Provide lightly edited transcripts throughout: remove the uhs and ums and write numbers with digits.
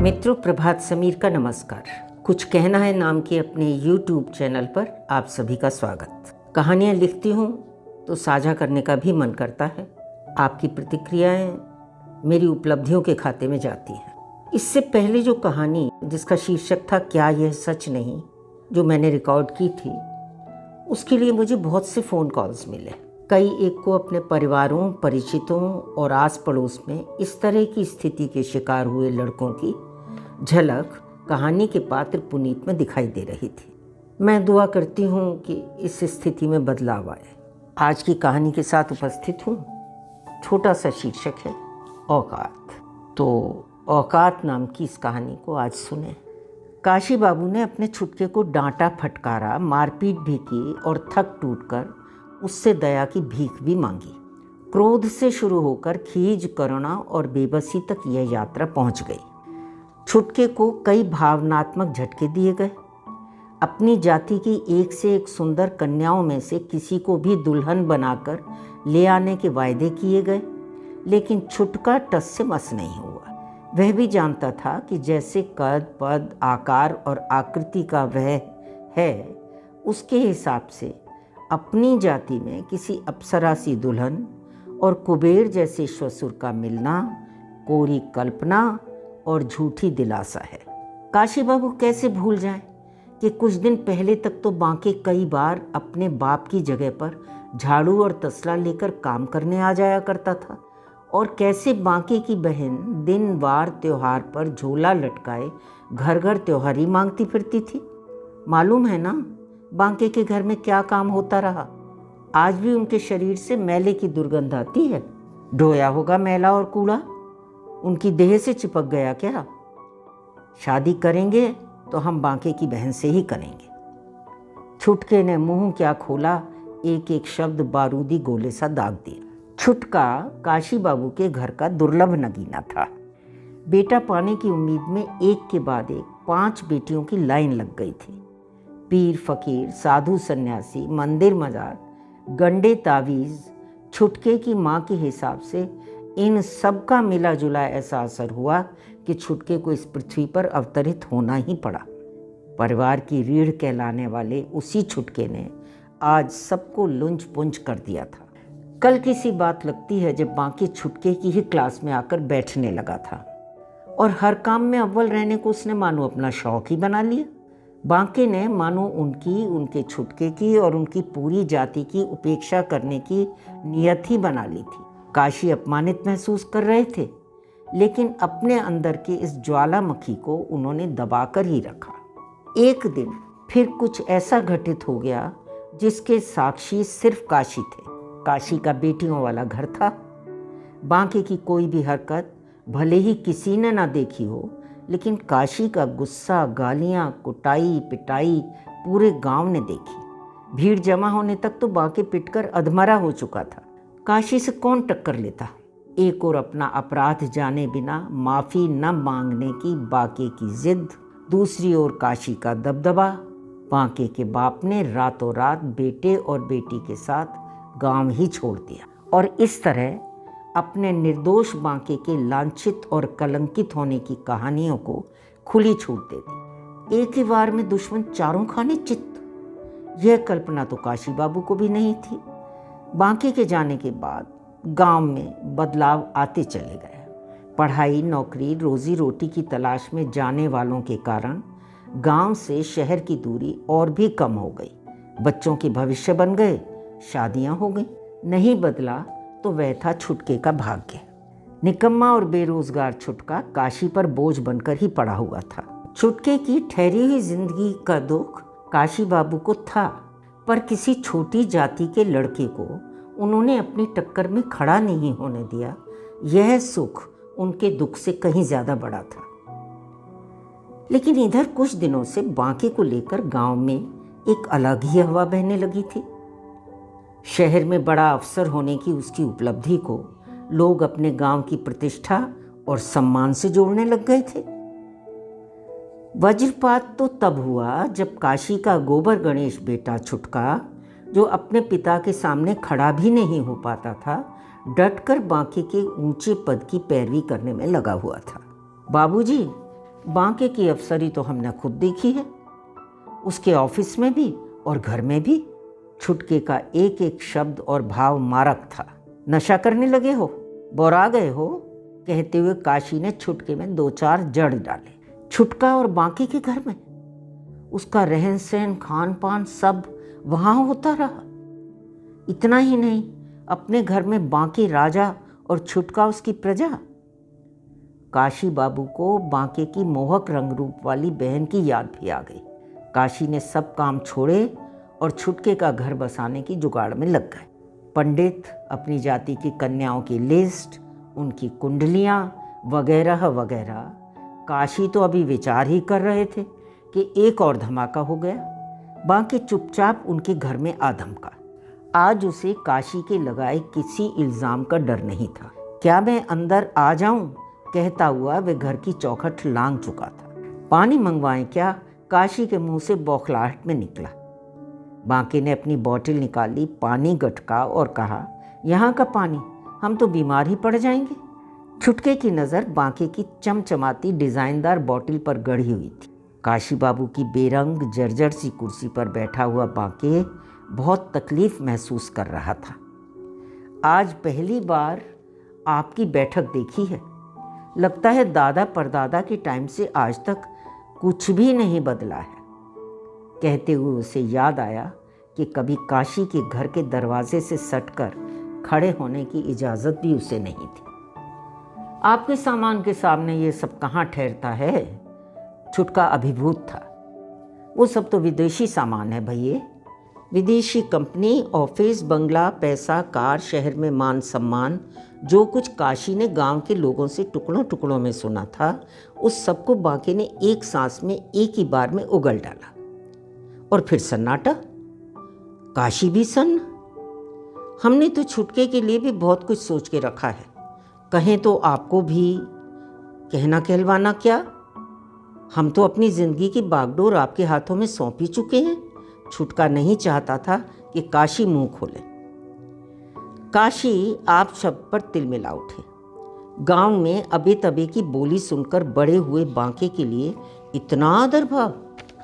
मित्रों, प्रभात समीर का नमस्कार। कुछ कहना है नाम के अपने YouTube चैनल पर आप सभी का स्वागत। कहानियाँ लिखती हूँ तो साझा करने का भी मन करता है। आपकी प्रतिक्रियाएं मेरी उपलब्धियों के खाते में जाती हैं। इससे पहले जो कहानी जिसका शीर्षक था क्या यह सच नहीं, जो मैंने रिकॉर्ड की थी, उसके लिए मुझे बहुत से फ़ोन कॉल्स मिले। कई एक को अपने परिवारों, परिचितों और आस पड़ोस में इस तरह की स्थिति के शिकार हुए लड़कों की झलक कहानी के पात्र पुनीत में दिखाई दे रही थी। मैं दुआ करती हूँ कि इस स्थिति में बदलाव आए। आज की कहानी के साथ उपस्थित हूँ। छोटा सा शीर्षक है औकात। तो औकात नाम की इस कहानी को आज सुने। काशी बाबू ने अपने छुटके को डांटा, फटकारा, मारपीट भी की और थक टूटकर उससे दया की भीख भी मांगी। क्रोध से शुरू होकर खीज, करुणा और बेबसी तक यह यात्रा पहुंच गई। छुटके को कई भावनात्मक झटके दिए गए। अपनी जाति की एक से एक सुंदर कन्याओं में से किसी को भी दुल्हन बनाकर ले आने के वायदे किए गए, लेकिन छुटका टस से मस नहीं हुआ। वह भी जानता था कि जैसे कद, पद, आकार और आकृति का वह है, उसके हिसाब से अपनी जाति में किसी अप्सरा सी दुल्हन और कुबेर जैसे ससुर का मिलना कोरी कल्पना और झूठी दिलासा है। काशी बाबू कैसे भूल जाएं कि कुछ दिन पहले तक तो बांके कई बार अपने बाप की जगह पर झाड़ू और तसला लेकर काम करने आ जाया करता था, और कैसे बांके की बहन दिन वार त्योहार पर झोला लटकाए घर घर त्योहारी मांगती फिरती थी। मालूम है ना बांके के घर में क्या काम होता रहा। आज भी उनके शरीर से मैले की दुर्गंध आती है। ढोया होगा मैला और कूड़ा, उनकी देह से चिपक गया क्या? शादी करेंगे तो हम बांके की बहन से ही करेंगे। छुटके ने मुंह क्या खोला, एक एक शब्द बारूदी गोले सा दाग दिया। छुटका काशी बाबू के घर का दुर्लभ नगीना था। बेटा पाने की उम्मीद में एक के बाद एक 5 बेटियों की लाइन लग गई थी। पीर फकीर, साधु सन्यासी, मंदिर मजार, गंडे तावीज़, छुटके की माँ के हिसाब से इन सब का मिला जुला ऐसा असर हुआ कि छुटके को इस पृथ्वी पर अवतरित होना ही पड़ा। परिवार की रीढ़ कहलाने वाले उसी छुटके ने आज सबको लुंज पुंज कर दिया था। कल की सी बात लगती है जब बांके छुटके की ही क्लास में आकर बैठने लगा था और हर काम में अव्वल रहने को उसने मानो अपना शौक ही बना लिया। बांके ने मानो उनकी, उनके छुटके की और उनकी पूरी जाति की उपेक्षा करने की नियत ही बना ली थी। काशी अपमानित महसूस कर रहे थे, लेकिन अपने अंदर के इस ज्वालामुखी को उन्होंने दबाकर ही रखा। एक दिन फिर कुछ ऐसा घटित हो गया जिसके साक्षी सिर्फ काशी थे। काशी का बेटियों वाला घर था। बांके की कोई भी हरकत भले ही किसी ने ना देखी हो, लेकिन काशी का गुस्सा, गालियाँ, कुटाई, पिटाई पूरे गांव ने देखी। भीड़ जमा होने तक तो बांके पिटकर अधमरा हो चुका था। काशी से कौन टक्कर लेता? एक और अपना अपराध जाने बिना माफ़ी न मांगने की बांके की जिद, दूसरी ओर काशी का दबदबा। बांके के बाप ने रातों रात बेटे और बेटी के साथ गांव ही छोड़ दिया और इस तरह अपने निर्दोष बांके के लांछित और कलंकित होने की कहानियों को खुली छूट दे दी। एक ही वार में दुश्मन चारों खाने चित्त। यह कल्पना तो काशी बाबू को भी नहीं थी। बांके के जाने के बाद गांव में बदलाव आते चले गए। पढ़ाई, नौकरी, रोजी रोटी की तलाश में जाने वालों के कारण गांव से शहर की दूरी और भी कम हो गई। बच्चों के भविष्य बन गए, शादियां हो गई। नहीं बदला तो वह था छुटके का भाग्य। निकम्मा और बेरोजगार छुटका काशी पर बोझ बनकर ही पड़ा हुआ था। छुटके की ठहरी हुई जिंदगी का दुख काशी बाबू को था, पर किसी छोटी जाति के लड़के को उन्होंने अपनी टक्कर में खड़ा नहीं होने दिया। यह सुख उनके दुख से कहीं ज्यादा बड़ा था। लेकिन इधर कुछ दिनों से बांके को लेकर गांव में एक अलग ही हवा बहने लगी थी। शहर में बड़ा अफसर होने की उसकी उपलब्धि को लोग अपने गांव की प्रतिष्ठा और सम्मान से जोड़ने लग गए थे। वज्रपात तो तब हुआ जब काशी का गोबर गणेश बेटा छुटका, जो अपने पिता के सामने खड़ा भी नहीं हो पाता था, डटकर बांके के ऊंचे पद की पैरवी करने में लगा हुआ था। बाबूजी, बांके की अफसरी तो हमने खुद देखी है, उसके ऑफिस में भी और घर में भी। छुटके का एक एक शब्द और भाव मारक था। नशा करने लगे हो, बोरा गए हो, कहते हुए काशी ने छुटके में 2-4 जड़ डाले। छुटका और बांके के घर में उसका रहन सहन, खान पान सब वहाँ होता रहा। इतना ही नहीं, अपने घर में बांके राजा और छुटका उसकी प्रजा। काशी बाबू को बांके की मोहक रंग रूप वाली बहन की याद भी आ गई। काशी ने सब काम छोड़े और छुटके का घर बसाने की जुगाड़ में लग गए। पंडित अपनी जाति की कन्याओं की लिस्ट, उनकी कुंडलियाँ वगैरह वगैरह। काशी तो अभी विचार ही कर रहे थे कि एक और धमाका हो गया। बांके चुपचाप उनके घर में आ धमका। आज उसे काशी के लगाए किसी इल्ज़ाम का डर नहीं था। क्या मैं अंदर आ जाऊं, कहता हुआ वह घर की चौखट लांघ चुका था। पानी मंगवाएं क्या, काशी के मुंह से बौखलाहट में निकला। बांके ने अपनी बोतल निकाली, पानी गटका और कहा, यहाँ का पानी, हम तो बीमार ही पड़ जाएंगे। छुटके की नज़र बांके की चमचमाती डिज़ाइनदार बोतल पर गड़ी हुई थी। काशी बाबू की बेरंग जर्जर सी कुर्सी पर बैठा हुआ बांके बहुत तकलीफ महसूस कर रहा था। आज पहली बार आपकी बैठक देखी है। लगता है दादा परदादा के टाइम से आज तक कुछ भी नहीं बदला है। कहते हुए उसे याद आया कि कभी काशी के घर के दरवाजे से सटकर खड़े होने की इजाज़त भी उसे नहीं थी। आपके सामान के सामने ये सब कहाँ ठहरता है? छुटका अभिभूत था। वो सब तो विदेशी सामान है भैया। विदेशी कंपनी, ऑफिस, बंगला, पैसा, कार, शहर में मान सम्मान, जो कुछ काशी ने गांव के लोगों से टुकड़ों टुकड़ों में सुना था, उस सबको बांके ने एक सांस में एक ही बार में उगल डाला। और फिर सन्नाटा। काशी भी सन्न। हमने तो छुटके के लिए भी बहुत कुछ सोच के रखा है। कहें तो आपको भी कहना कहलवाना क्या, हम तो अपनी ज़िंदगी की बागडोर आपके हाथों में सौंप ही चुके हैं। छुटका नहीं चाहता था कि काशी मुंह खोले। काशी आप शब्द पर तिल मिला उठे। गांव में अबे तबे की बोली सुनकर बड़े हुए बांके के लिए इतना आदर भाव।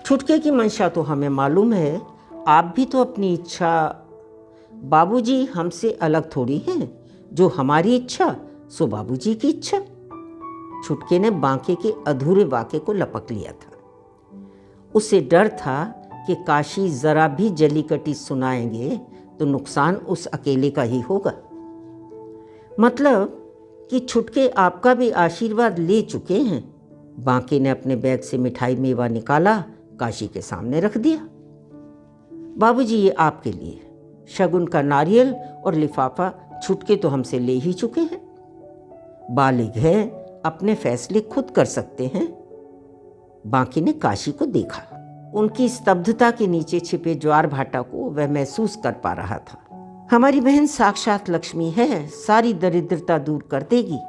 छुटके की मंशा तो हमें मालूम है, आप भी तो अपनी इच्छा। बाबूजी हमसे अलग थोड़ी हैं, जो हमारी इच्छा सो बाबूजी की इच्छा। छुटके ने बांके के अधूरे वाक्य को लपक लिया था। उसे डर था कि काशी जरा भी जलीकटी सुनाएंगे तो नुकसान उस अकेले का ही होगा। मतलब कि छुटके आपका भी आशीर्वाद ले चुके हैं। बांके ने अपने बैग से मिठाई मेवा निकाला, काशी के सामने रख दिया। बाबूजी, ये आपके लिए शगुन का नारियल और लिफाफा छुटके तो हमसे ले ही चुके हैं। बालिग है, अपने फैसले खुद कर सकते हैं। बांके ने काशी को देखा। उनकी स्तब्धता के नीचे छिपे ज्वार भाटा को वह महसूस कर पा रहा था। हमारी बहन साक्षात लक्ष्मी है, सारी दरिद्रता दूर कर देगी।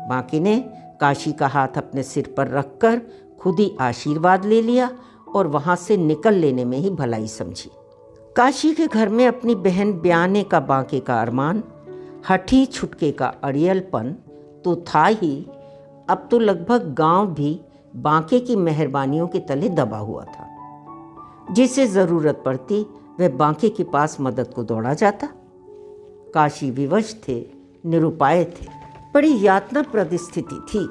बांके ने काशी का हाथ अपने सिर पर रखकर खुद ही आशीर्वाद ले लिया और वहां से निकल लेने में ही भलाई समझी। काशी के घर में अपनी बहन ब्याने का बांके का अरमान, हठी छुटके का अड़ियलपन तो था ही, अब तो लगभग गांव भी बांके की मेहरबानियों के तले दबा हुआ था। जिसे ज़रूरत पड़ती वह बांके के पास मदद को दौड़ा जाता। काशी विवश थे, निरुपाय थे। बड़ी यातनाप्रद स्थिति थी।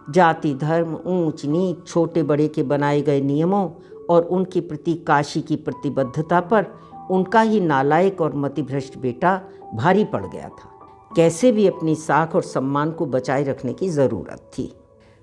जाति, धर्म, ऊंच नीच, छोटे बड़े के बनाए गए नियमों और उनके प्रति काशी की प्रतिबद्धता पर उनका ही नालायक और मतिभ्रष्ट बेटा भारी पड़ गया था। कैसे भी अपनी साख और सम्मान को बचाए रखने की ज़रूरत थी।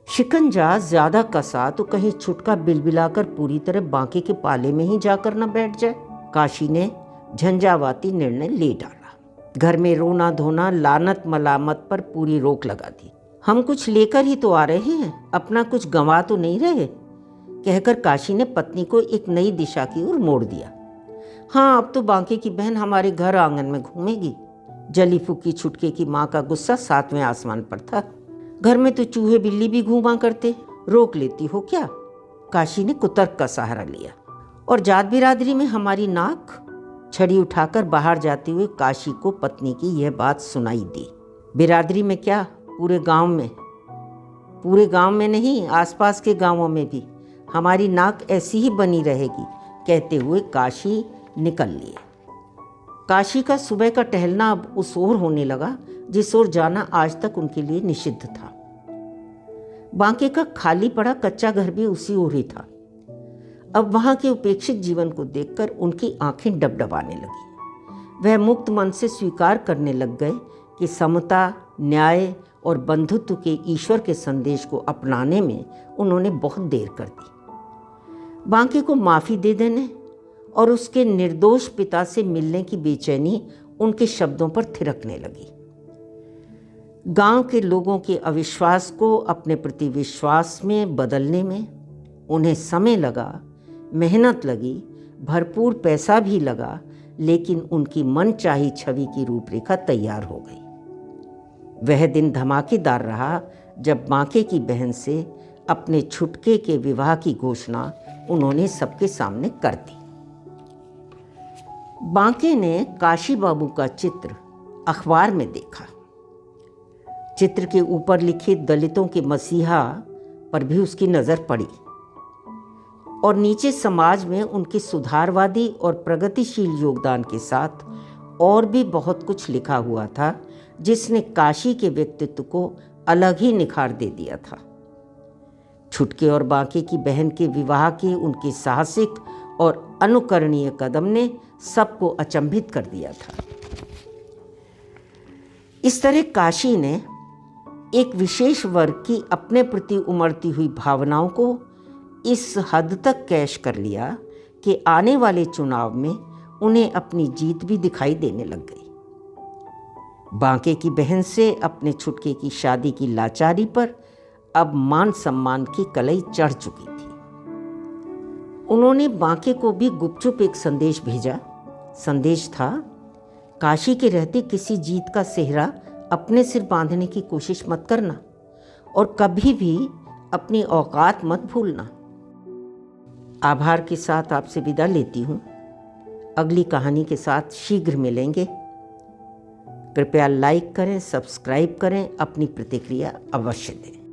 शिकंजा ज़्यादा कसा तो कहीं छुटका बिलबिलाकर पूरी तरह बांके के पाले में ही जाकर न बैठ जाए। काशी ने झंझावाती निर्णय ले डाला। घर में रोना धोना, लानत मलामत पर पूरी रोक लगा दी। हम कुछ लेकर ही तो आ रहे हैं, अपना कुछ गंवा तो नहीं रहे, कहकर काशी ने पत्नी को एक नई दिशा की ओर मोड़ दिया। हाँ, अब तो बांके की बहन हमारे घर आंगन में घूमेगी। जली फूकी छुटके की माँ का गुस्सा 7वें आसमान पर था। घर में तो चूहे बिल्ली भी घूमा करते, रोक लेती हो क्या? काशी ने कुतर्क का सहारा लिया। और जात बिरादरी में हमारी नाक? छड़ी उठाकर बाहर जाते हुए काशी को पत्नी की यह बात सुनाई दी। बिरादरी में क्या, पूरे गांव में। पूरे गांव में नहीं, आसपास के गांवों में भी हमारी नाक ऐसी ही बनी रहेगी, कहते हुए काशी निकल लिए। काशी का सुबह का टहलना अब उस ओर होने लगा जिस ओर जाना आज तक उनके लिए निषिद्ध था। बांके का खाली पड़ा कच्चा घर भी उसी ओर ही था। अब वहां के उपेक्षित जीवन को देखकर उनकी आंखें डबडबाने लगी। वह मुक्त मन से स्वीकार करने लग गए कि समता, न्याय और बंधुत्व के ईश्वर के संदेश को अपनाने में उन्होंने बहुत देर कर दी। बांके को माफ़ी दे देने और उसके निर्दोष पिता से मिलने की बेचैनी उनके शब्दों पर थिरकने लगी। गांव के लोगों के अविश्वास को अपने प्रति विश्वास में बदलने में उन्हें समय लगा, मेहनत लगी, भरपूर पैसा भी लगा, लेकिन उनकी मनचाही छवि की रूपरेखा तैयार हो गई। वह दिन धमाकेदार रहा जब बांके की बहन से अपने छुटके के विवाह की घोषणा उन्होंने सबके सामने कर दी। बांके ने काशी बाबू का चित्र अखबार में देखा। चित्र के ऊपर लिखे दलितों के मसीहा पर भी उसकी नज़र पड़ी और नीचे समाज में उनके सुधारवादी और प्रगतिशील योगदान के साथ और भी बहुत कुछ लिखा हुआ था जिसने काशी के व्यक्तित्व को अलग ही निखार दे दिया था। छुटके और बांके की बहन के विवाह के उनके साहसिक और अनुकरणीय कदम ने सबको अचंभित कर दिया था। इस तरह काशी ने एक विशेष वर्ग की अपने प्रति उमड़ती हुई भावनाओं को इस हद तक कैश कर लिया कि आने वाले चुनाव में उन्हें अपनी जीत भी दिखाई देने लग गई। बांके की बहन से अपने छुटके की शादी की लाचारी पर अब मान सम्मान की कलई चढ़ चुकी थी। उन्होंने बांके को भी गुपचुप एक संदेश भेजा। संदेश था, काशी के रहते किसी जीत का सेहरा अपने सिर बांधने की कोशिश मत करना और कभी भी अपनी औकात मत भूलना। आभार के साथ आपसे विदा लेती हूँ। अगली कहानी के साथ शीघ्र मिलेंगे। कृपया लाइक करें, सब्सक्राइब करें, अपनी प्रतिक्रिया अवश्य दें।